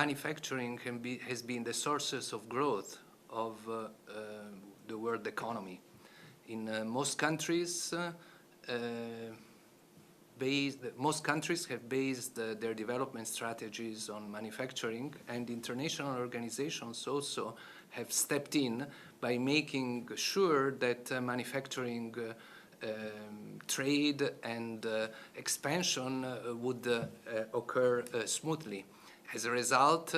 manufacturing has been the sources of growth of the world economy. In most countries, most countries have based their development strategies on manufacturing, and international organizations also have stepped in by making sure that manufacturing trade and expansion would occur smoothly. As a result,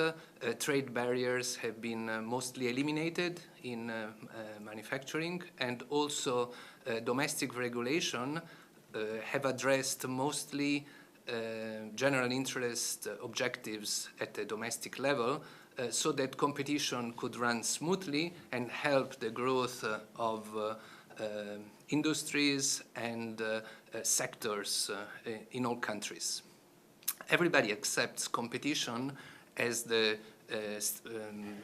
trade barriers have been mostly eliminated in manufacturing, and also domestic regulation have addressed mostly general interest objectives at the domestic level, so that competition could run smoothly and help the growth of industries and sectors in all countries. Everybody accepts competition as the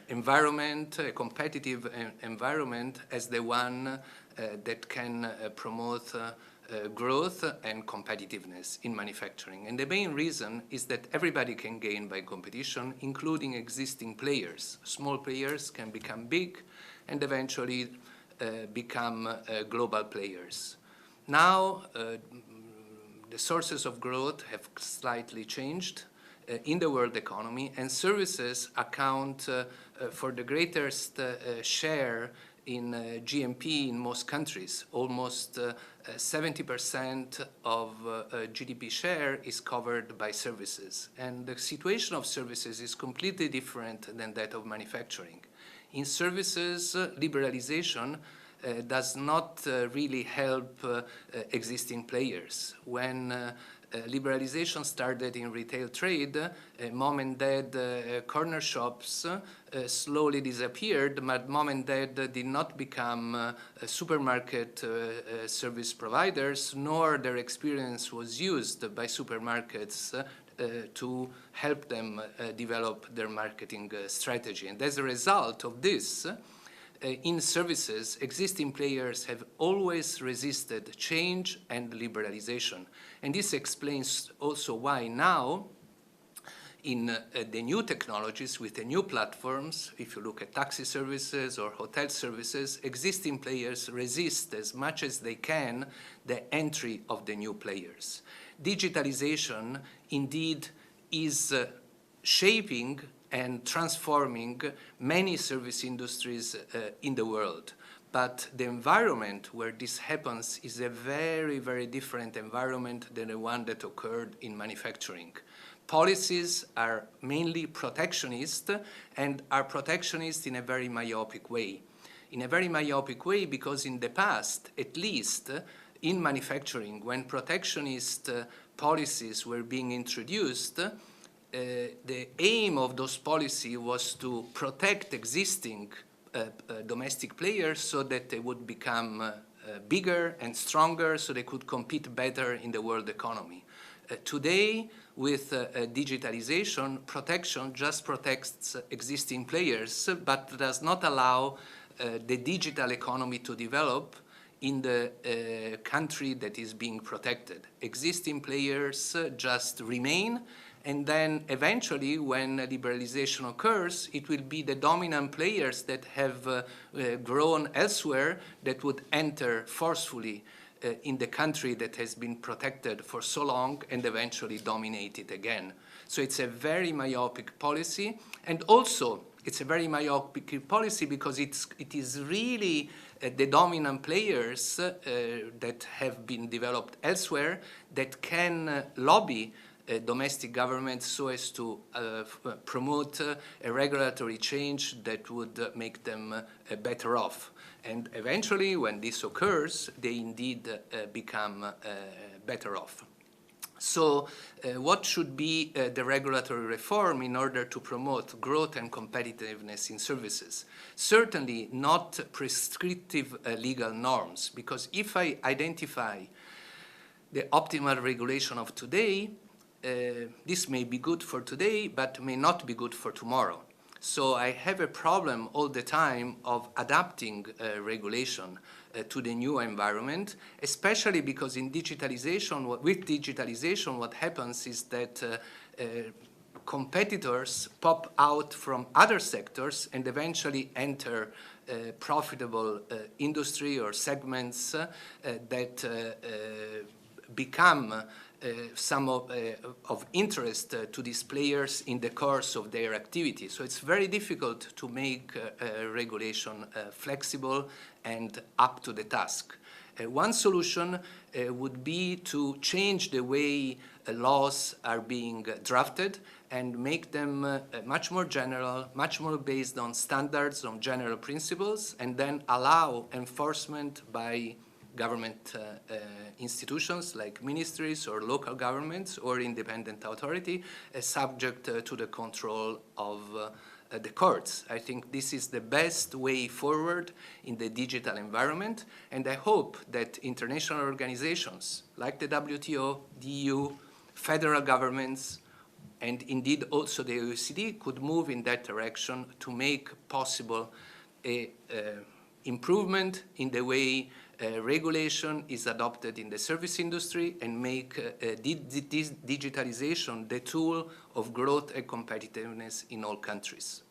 environment, a competitive environment, as the one that can promote growth and competitiveness in manufacturing. And the main reason is that everybody can gain by competition, including existing players. Small players can become big and eventually become global players. Now, the sources of growth have slightly changed in the world economy, and services account for the greatest share in GNP in most countries. Almost 70% of GDP share is covered by services. And the situation of services is completely different than that of manufacturing. In services, liberalization does not really help existing players. When liberalization started in retail trade, mom and dad corner shops slowly disappeared, but mom and dad did not become supermarket service providers, nor their experience was used by supermarkets to help them develop their marketing strategy. And as a result of this, in services, existing players have always resisted change and liberalization. And this explains also why now, in the new technologies with the new platforms, if you look at taxi services or hotel services, existing players resist as much as they can the entry of the new players. Digitalization indeed is shaping and transforming many service industries in the world. But the environment where this happens is a very, very different environment than the one that occurred in manufacturing. Policies are mainly protectionist, and are protectionist in a very myopic way. In a very myopic way because in the past, at least in manufacturing, when protectionist policies were being introduced, the aim of those policies was to protect existing domestic players so that they would become bigger and stronger, so they could compete better in the world economy. Today, with digitalization, protection just protects existing players, but does not allow the digital economy to develop in the country that is being protected. Existing players just remain, and then eventually when liberalization occurs, it will be the dominant players that have grown elsewhere that would enter forcefully in the country that has been protected for so long and eventually dominate it again. So it's a very myopic policy, and also it's a very myopic policy because it is really the dominant players that have been developed elsewhere that can lobby domestic governments so as to promote a regulatory change that would make them better off. And eventually, when this occurs, they indeed become better off. So what should be the regulatory reform in order to promote growth and competitiveness in services? Certainly not prescriptive legal norms, because if I identify the optimal regulation of today, this may be good for today, but may not be good for tomorrow. So I have a problem all the time of adapting regulation to the new environment, especially because in digitalization, with digitalization, what happens is that competitors pop out from other sectors and eventually enter profitable industry or segments that become some of interest to these players in the course of their activity. So it's very difficult to make regulation flexible and up to the task. One solution would be to change the way laws are being drafted and make them much more general, much more based on standards, on general principles, and then allow enforcement by government institutions like ministries or local governments or independent authority, subject to the control of the courts. I think this is the best way forward in the digital environment, and I hope that international organizations like the WTO, the EU, federal governments, and indeed also the OECD could move in that direction to make possible a improvement in the way regulation is adopted in the service industry and make digitalization the tool of growth and competitiveness in all countries.